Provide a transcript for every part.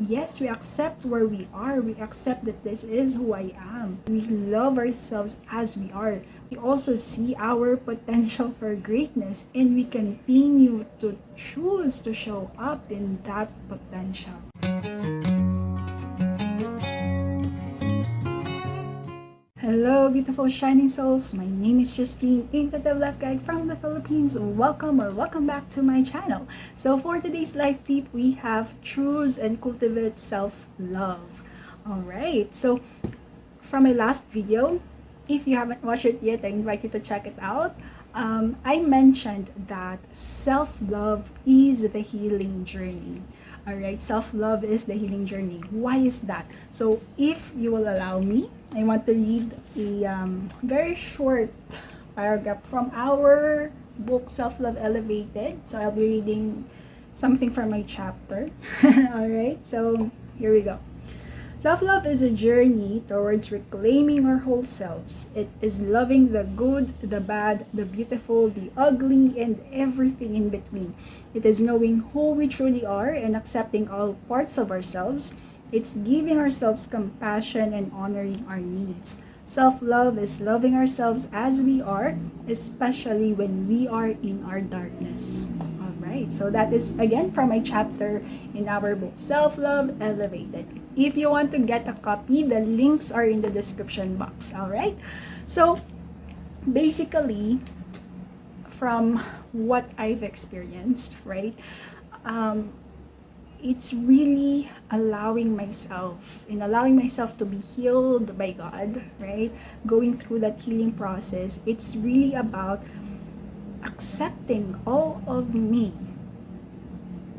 yes, we accept where we are. We accept that this is who I am. We love ourselves as we are. We also see our potential for greatness, and we continue to choose to show up in that potential. Hello, beautiful shining souls. My name is Jostine, intuitive life guide from the Philippines. Welcome back to my channel. So for today's life tip, we have choose and cultivate self-love. Alright, so from my last video, if you haven't watched it yet, I invite you to check it out. I mentioned that self-love is the healing journey. Alright, self-love is the healing journey. Why is that? So if you will allow me, I want to read a very short paragraph from our book, Self-Love Elevated. So I'll be reading something from my chapter. Alright, so here we go. Self-love is a journey towards reclaiming our whole selves. It is loving the good, the bad, the beautiful, the ugly, and everything in between. It is knowing who we truly are and accepting all parts of ourselves. It's giving ourselves compassion and honoring our needs. Self-love is loving ourselves as we are, especially when we are in our darkness. Alright, so that is again from my chapter in our book, Self-Love Elevated. If you want to get a copy, the links are in the description box. Alright, so basically, from what I've experienced, right, it's really allowing myself to be healed by God, right? Going through that healing process, it's really about accepting all of me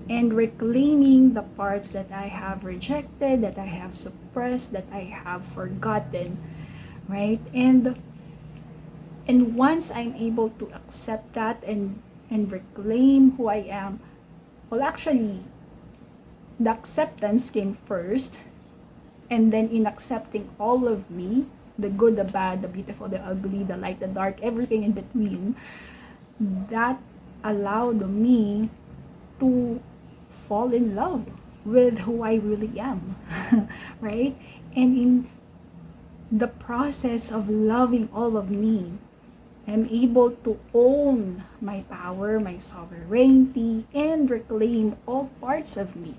and reclaiming the parts that I have rejected, that I have suppressed, that I have forgotten, right? And once I'm able to accept that and reclaim who I am, well, actually, the acceptance came first, and then in accepting all of me, the good, the bad, the beautiful, the ugly, the light, the dark, everything in between, that allowed me to fall in love with who I really am, right? And in the process of loving all of me, I'm able to own my power, my sovereignty, and reclaim all parts of me.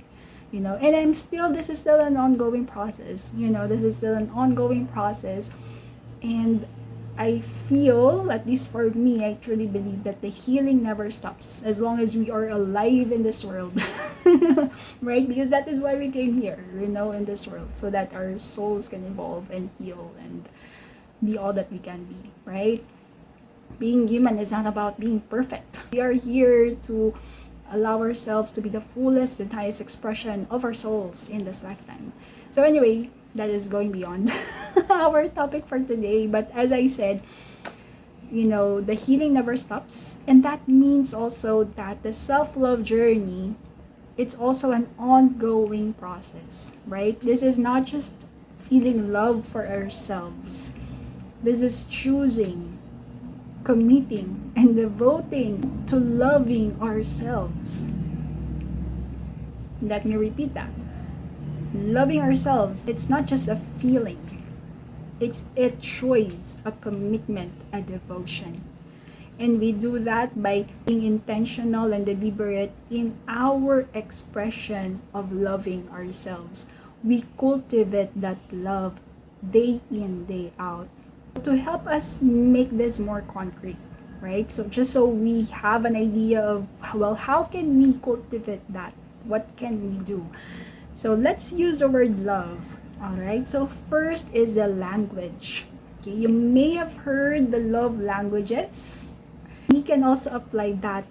And this is still an ongoing process. And I feel, at least for me, I truly believe that the healing never stops as long as we are alive in this world. Right? Because that is why we came here, in this world, so that our souls can evolve and heal and be all that we can be, right? Being human is not about being perfect. We are here to allow ourselves to be the fullest and highest expression of our souls in this lifetime. So anyway, that is going beyond our topic for today. But as I said, the healing never stops. And that means also that the self-love journey, it's also an ongoing process, right? This is not just feeling love for ourselves. This is choosing, committing, and devoting to loving ourselves. Let me repeat that. Loving ourselves, it's not just a feeling. It's a choice, a commitment, a devotion. And we do that by being intentional and deliberate in our expression of loving ourselves. We cultivate that love day in, day out. To help us make this more concrete, right? So just so we have an idea of, well, how can we cultivate that? What can we do? So let's use the word love. All right, so first is the language. Okay, you may have heard the love languages. We can also apply that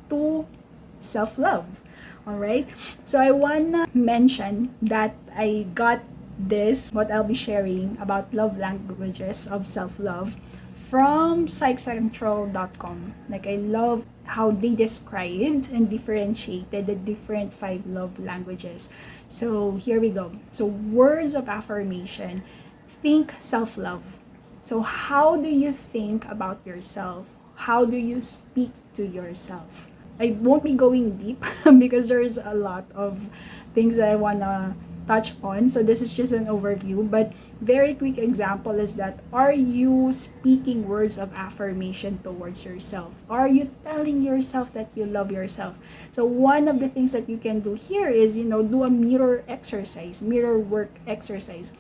to self-love. All right, so I wanna mention that I got what I'll be sharing about love languages of self-love from psychcentral.com. Like, I love how they described and differentiated the different 5 love languages. So here we go. So words of affirmation. Think self-love. So how do you think about yourself? How do you speak to yourself? I won't be going deep because there's a lot of things that I wanna touch on. So this is just an overview, but very quick example is that, are you speaking words of affirmation towards yourself? Are you telling yourself that you love yourself? So one of the things that you can do here is, do a mirror exercise, mirror work exercise.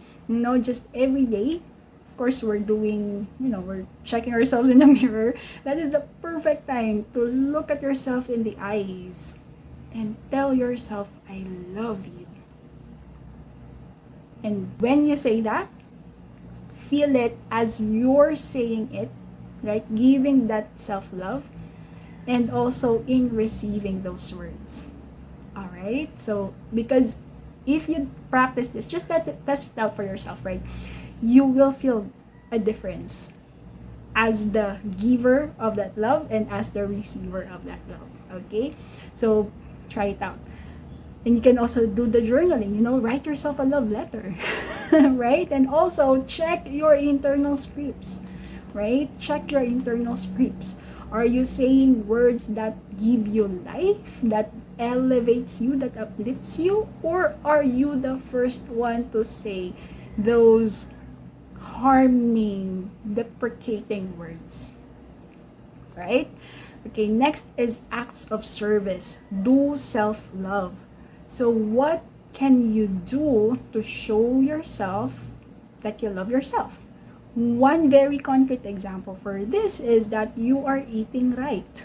Just every day, of course, we're checking ourselves in the mirror. That is the perfect time to look at yourself in the eyes and tell yourself, I love you. And when you say that, feel it as you're saying it, right? Giving that self-love, and also in receiving those words. All right? So, because if you practice this, just test it out for yourself, right? You will feel a difference as the giver of that love and as the receiver of that love. Okay? So, try it out. And you can also do the journaling, write yourself a love letter, right? And also check your internal scripts, right? Check your internal scripts. Are you saying words that give you life, that elevates you, that uplifts you? Or are you the first one to say those harming, deprecating words? Right? Okay, next is acts of service. Do self-love. So what can you do to show yourself that you love yourself? One very concrete example for this is that you are eating right.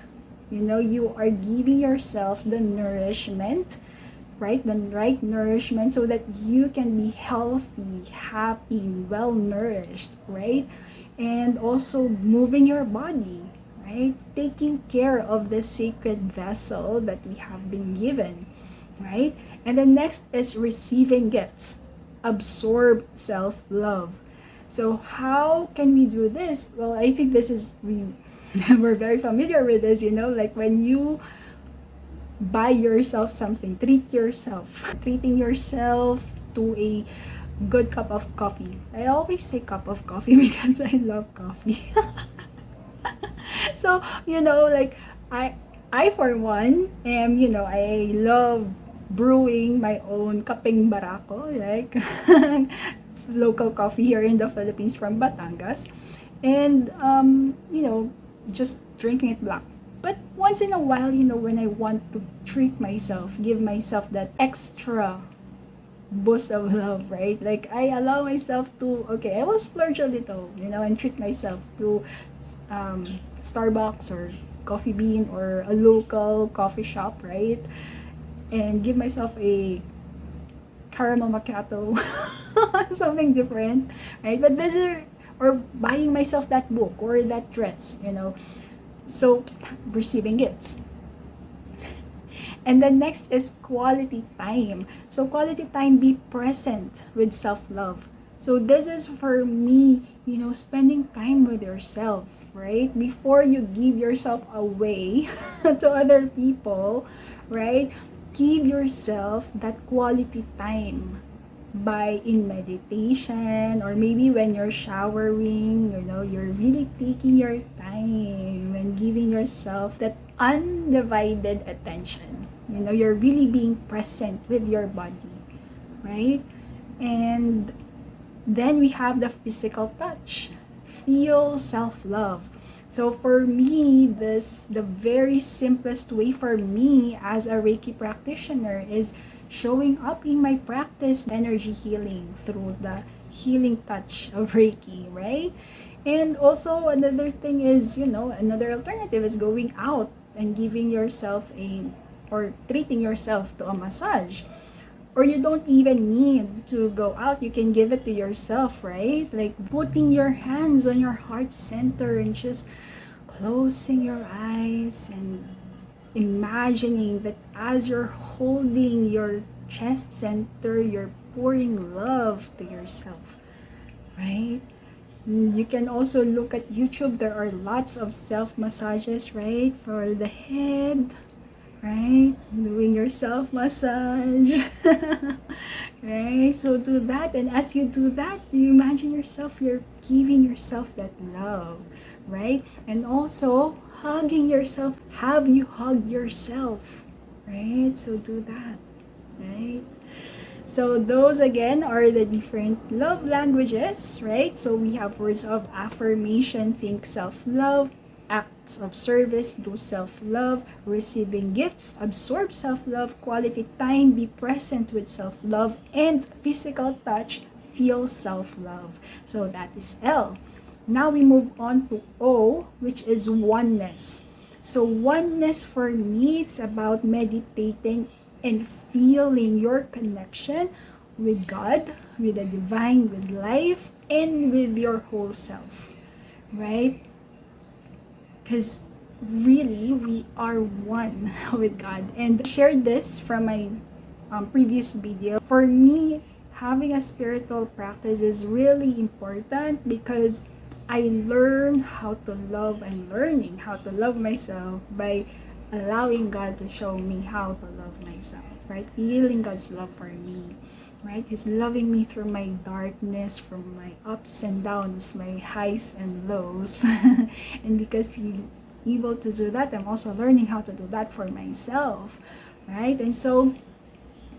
You are giving yourself the nourishment, right? The right nourishment so that you can be healthy, happy, well nourished, right? And also moving your body, right? Taking care of the sacred vessel that we have been given, right? And the next is receiving gifts. Absorb self-love. So how can we do this? Well, I think we're very familiar with this, like when you buy yourself something, treat yourself. Treating yourself to a good cup of coffee. I always say cup of coffee because I love coffee. So, like I for one I love brewing my own kapeng barako, like local coffee here in the Philippines from Batangas. And just drinking it black. But once in a while, when I want to treat myself, give myself that extra boost of love, right? Like I allow myself to, okay, I will splurge a little, and treat myself to Starbucks or Coffee Bean or a local coffee shop, right? And give myself a caramel macchiato, something different, right? But or buying myself that book or that dress, So receiving gifts. And then next is quality time. So quality time, be present with self-love. So this is for me, spending time with yourself, right? Before you give yourself away to other people, right? Give yourself that quality time by in meditation, or maybe when you're showering, you're really taking your time and giving yourself that undivided attention. You're really being present with your body, right? And then we have the physical touch. Feel self-love. So for me, the very simplest way for me as a Reiki practitioner is showing up in my practice energy healing through the healing touch of Reiki, right? And also another thing is, another alternative is going out and giving yourself or treating yourself to a massage. Or you don't even need to go out, you can give it to yourself, right? Like putting your hands on your heart center and just closing your eyes and imagining that as you're holding your chest center, you're pouring love to yourself, right? You can also look at YouTube. There are lots of self massages, right? For the head, right? Doing your self massage, right? So do that, and as you do that, you imagine yourself, you're giving yourself that love, right? And also hugging yourself, have you hugged yourself? Right? So do that. Right? So those again are the different love languages, right? So we have words of affirmation, think self-love, acts of service, do self-love, receiving gifts, absorb self-love, quality time, be present with self-love, and physical touch, feel self-love. So that is L. Now we move on to O, which is oneness. So oneness for me, it's about meditating and feeling your connection with God, with the divine, with life, and with your whole self, right? Because really, we are one with God. And I shared this from my previous video. For me, having a spiritual practice is really important because I learn how to love. I'm learning how to love myself by allowing God to show me how to love myself, right? Feeling God's love for me, right? He's loving me through my darkness, from my ups and downs, my highs and lows. And because He's able to do that, I'm also learning how to do that for myself, right? And so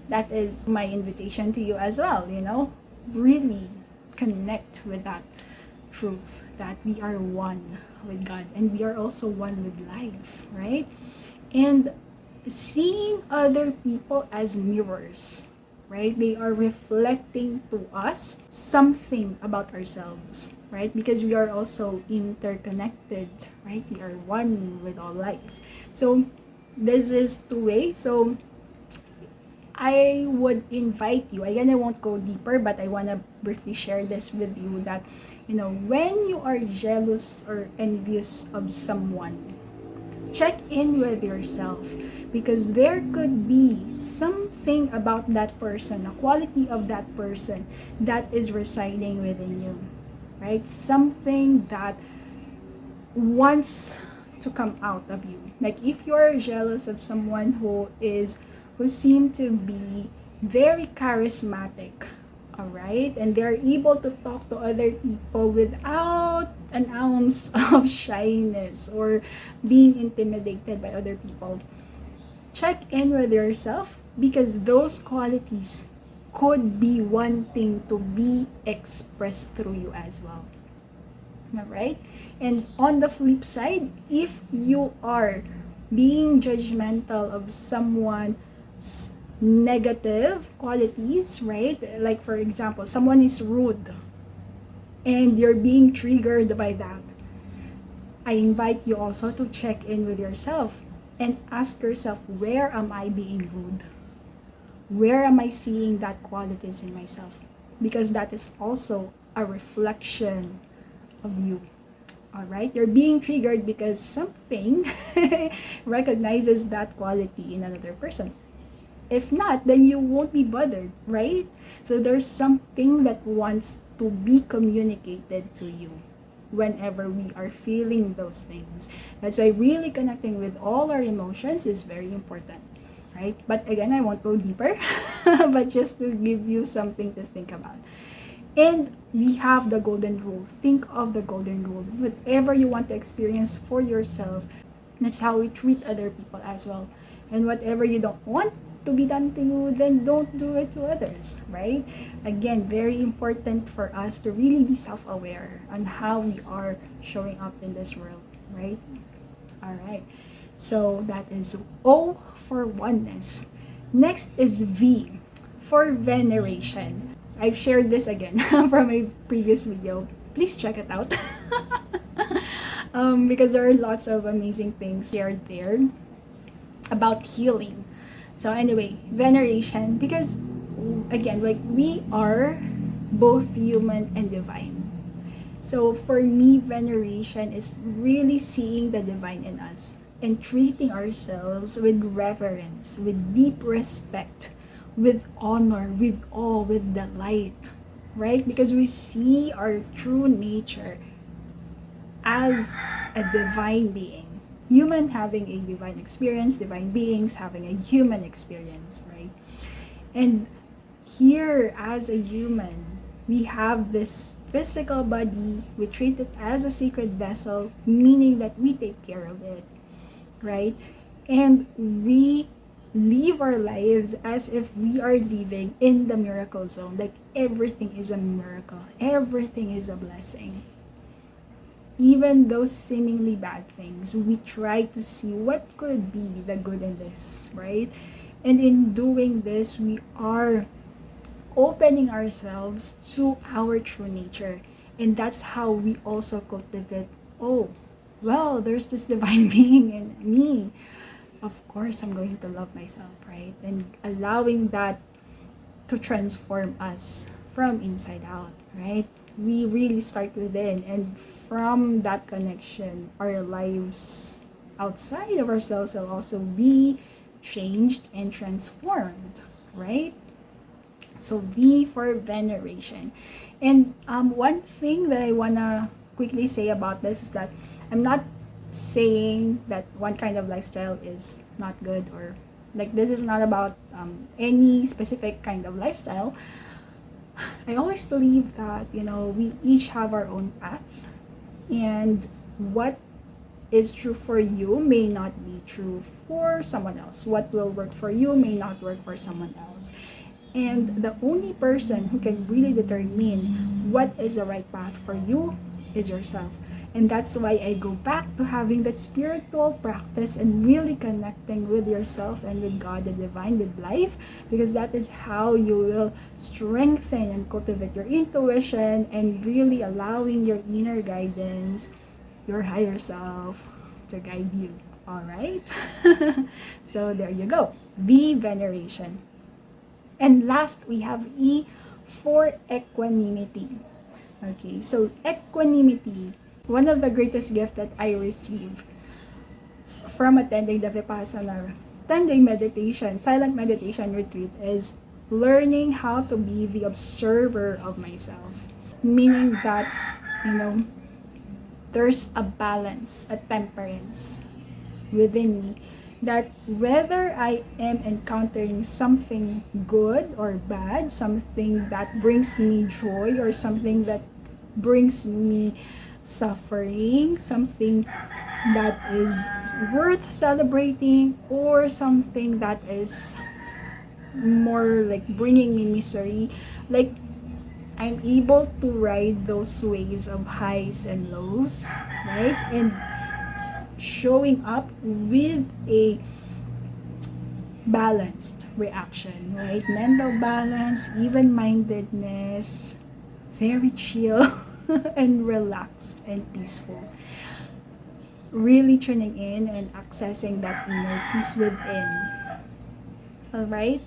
that is my invitation to you as well, really connect with that truth that we are one with God and we are also one with life, right? And seeing other people as mirrors, right? They are reflecting to us something about ourselves, right? Because we are also interconnected, right? We are one with all life. So this is two-way. So I would invite you, again, I won't go deeper, but I want to briefly share this with you that, when you are jealous or envious of someone, check in with yourself, because there could be something about that person, a quality of that person that is residing within you, right? Something that wants to come out of you. Like if you're jealous of someone who seem to be very charismatic, all right, and they're able to talk to other people without an ounce of shyness or being intimidated by other people, check in with yourself, because those qualities could be wanting to be expressed through you as well. All right? And on the flip side, if you are being judgmental of someone's negative qualities, right? Like for example, someone is rude and you're being triggered by that, I invite you also to check in with yourself and ask yourself, where am I being rude? Where am I seeing that qualities in myself? Because that is also a reflection of you. All right, you're being triggered because something recognizes that quality in another person. If not, then you won't be bothered, right? So there's something that wants to be communicated to you whenever we are feeling those things. That's why really connecting with all our emotions is very important, right? But again, I won't go deeper, but just to give you something to think about. And we have the golden rule. Think of the golden rule. Whatever you want to experience for yourself, that's how we treat other people as well. And whatever you don't want to be done to you, then don't do it to others, right? Again, very important for us to really be self-aware on how we are showing up in this world, right? All right. So that is O for oneness. Next is V for veneration. I've shared this again from a previous video. Please check it out. Because there are lots of amazing things shared there about healing. So anyway, veneration, because again, like we are both human and divine. So for me, veneration is really seeing the divine in us and treating ourselves with reverence, with deep respect, with honor, with awe, with delight, right? Because we see our true nature as a divine being. Human having a divine experience, divine beings having a human experience, right? And here, as a human, we have this physical body, we treat it as a sacred vessel, meaning that we take care of it, right? And we live our lives as if we are living in the miracle zone. Like everything is a miracle, everything is a blessing. Even those seemingly bad things, we try to see what could be the good in this, right? And in doing this, we are opening ourselves to our true nature. And that's how we also cultivate, oh, well, there's this divine being in me. Of course, I'm going to love myself, right? And allowing that to transform us from inside out, right? We really start within, and from that connection, our lives outside of ourselves will also be changed and transformed, right? So V for veneration. And one thing that I wanna quickly say about this is that I'm not saying that one kind of lifestyle is not good, or like this is not about any specific kind of lifestyle. I always believe that, you know, we each have our own path, and what is true for you may not be true for someone else. What will work for you may not work for someone else. And the only person who can really determine what is the right path for you is yourself. And that's why I go back to having that spiritual practice and really connecting with yourself and with God, the divine, with life, because that is how you will strengthen and cultivate your intuition and really allowing your inner guidance, your higher self, to guide you. All right? So there you go. V, veneration. And last, we have E for equanimity. Okay, so equanimity, one of the greatest gifts that I received from attending the Vipassana 10-day meditation, silent meditation retreat is learning how to be the observer of myself. Meaning that, you know, there's a balance, a temperance within me, that whether I am encountering something good or bad, something that brings me joy or something that brings me suffering, something that is worth celebrating, or something that is more like bringing me misery, like I'm able to ride those waves of highs and lows, right? And showing up with a balanced reaction, right? Mental balance, even-mindedness, very chill and relaxed and peaceful. Really tuning in and accessing that inner peace within. All right?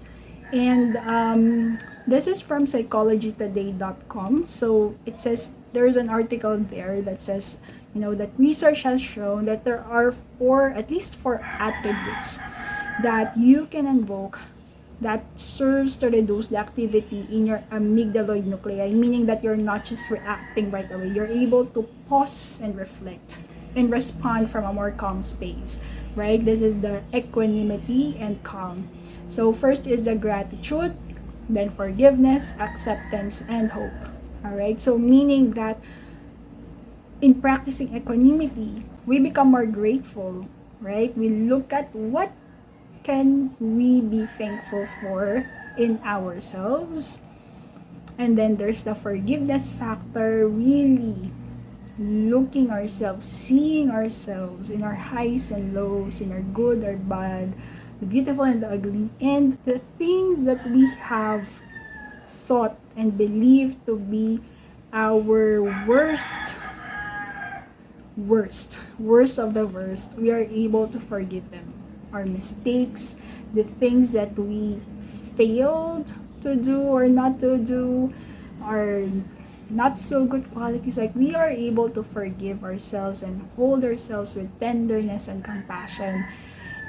And this is from psychologytoday.com. So it says, there's an article there that says, you know, that research has shown that there are at least four attributes that you can invoke that serves to reduce the activity in your amygdaloid nuclei, meaning that you're not just reacting right away. You're able to pause and reflect and respond from a more calm space, right? This is the equanimity and calm. So first is the gratitude, then forgiveness, acceptance, and hope. All right? So meaning that in practicing equanimity, we become more grateful, right? We look at what can we be thankful for in ourselves. And then there's the forgiveness factor, really looking ourselves, seeing ourselves in our highs and lows, in our good or bad, the beautiful and the ugly, and the things that we have thought and believed to be our worst of the worst, we are able to forgive them. Our mistakes, the things that we failed to do or not to do, our not so good qualities, like we are able to forgive ourselves and hold ourselves with tenderness and compassion.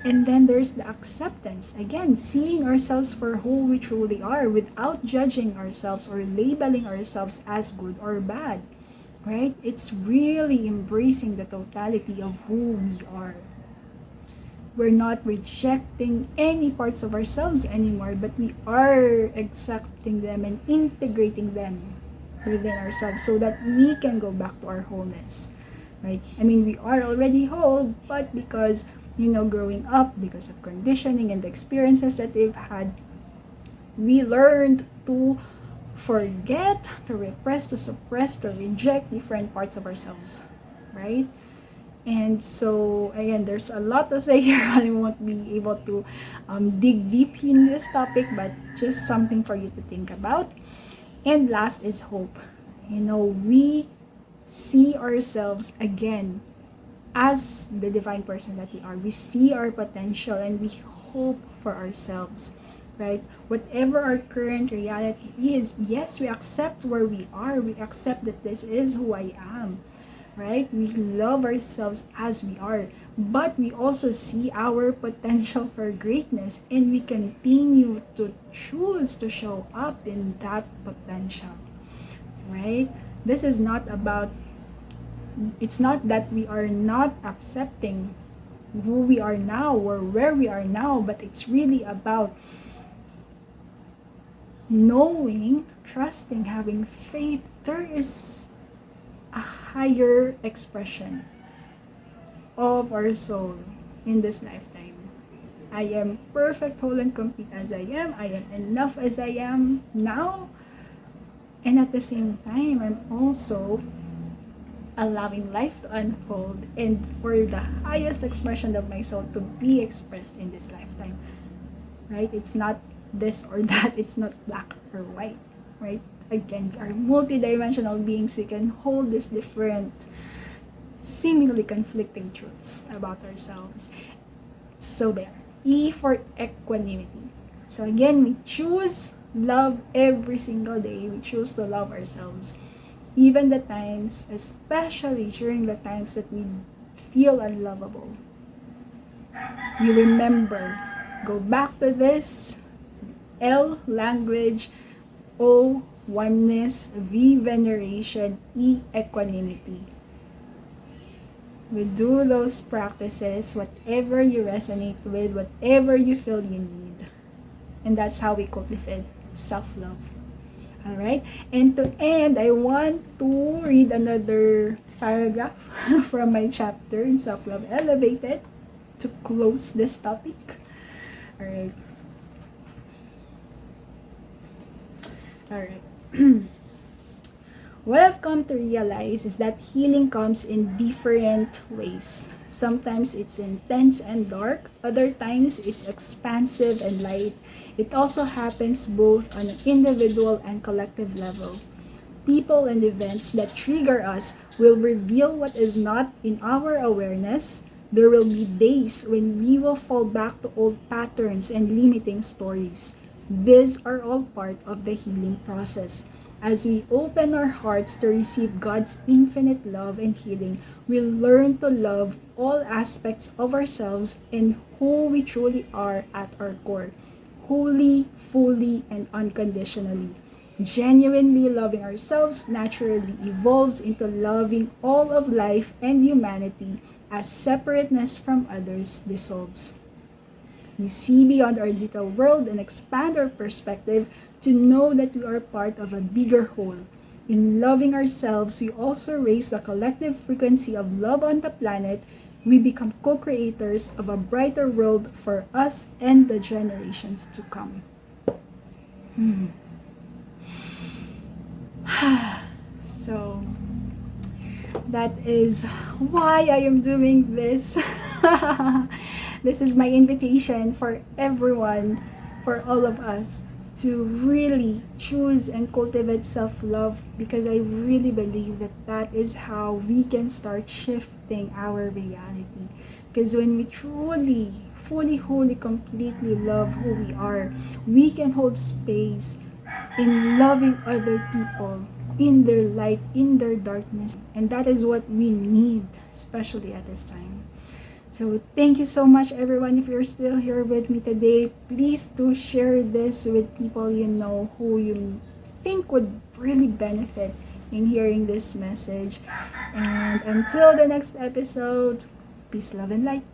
And then there's the acceptance, again, seeing ourselves for who we truly are without judging ourselves or labeling ourselves as good or bad, right? It's really embracing the totality of who we are. We're not rejecting any parts of ourselves anymore, but we are accepting them and integrating them within ourselves so that we can go back to our wholeness, right? I mean, we are already whole, but because, growing up, because of conditioning and the experiences that they've had, we learned to forget, to repress, to suppress, to reject different parts of ourselves, right? And so, again, there's a lot to say here. I won't be able to dig deep in this topic, but just something for you to think about. And last is hope. We see ourselves again as the divine person that we are. We see our potential and we hope for ourselves, right? Whatever our current reality is, yes, we accept where we are. We accept that this is who I am, right? We love ourselves as we are, but we also see our potential for greatness, and we continue to choose to show up in that potential, right? This is not about, it's not that we are not accepting who we are now or where we are now, but it's really about knowing, trusting, having faith. There is a higher expression of our soul in this lifetime. I am perfect, whole, and complete as I am. I am enough as I am now. And at the same time, I'm also allowing life to unfold and for the highest expression of my soul to be expressed in this lifetime. Right? It's not this or that. It's not black or white. Right? Again, we are multidimensional beings. We can hold these different, seemingly conflicting truths about ourselves. So there. E for equanimity. So again, we choose love every single day. We choose to love ourselves. Even the times, especially during the times that we feel unlovable. We remember, go back to this. L, language. O, oneness. V, veneration. E, equanimity. We do those practices, whatever you resonate with, whatever you feel you need. And that's how we cultivate self-love. Alright? And to end, I want to read another paragraph from my chapter in Self-Love Elevated to close this topic. Alright. Alright. What I've come to realize is that healing comes in different ways. Sometimes it's intense and dark, other times it's expansive and light. It also happens both on an individual and collective level. People and events that trigger us will reveal what is not in our awareness. There will be days when we will fall back to old patterns and limiting stories. These are all part of the healing process. As we open our hearts to receive God's infinite love and healing, we'll learn to love all aspects of ourselves and who we truly are at our core, wholly, fully, and unconditionally. Genuinely loving ourselves naturally evolves into loving all of life and humanity as separateness from others dissolves. We see beyond our little world and expand our perspective to know that we are part of a bigger whole. In loving ourselves, we also raise the collective frequency of love on the planet. We become co-creators of a brighter world for us and the generations to come. So, that is why I am doing this. This is my invitation for everyone, for all of us, to really choose and cultivate self-love, because I really believe that that is how we can start shifting our reality. Because when we truly, fully, wholly, completely love who we are, we can hold space in loving other people, in their light, in their darkness. And that is what we need, especially at this time. So thank you so much, everyone. If you're still here with me today, please do share this with people you know who you think would really benefit in hearing this message. And until the next episode, peace, love, and light.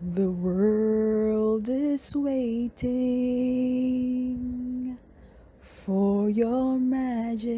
The world is waiting for your magic.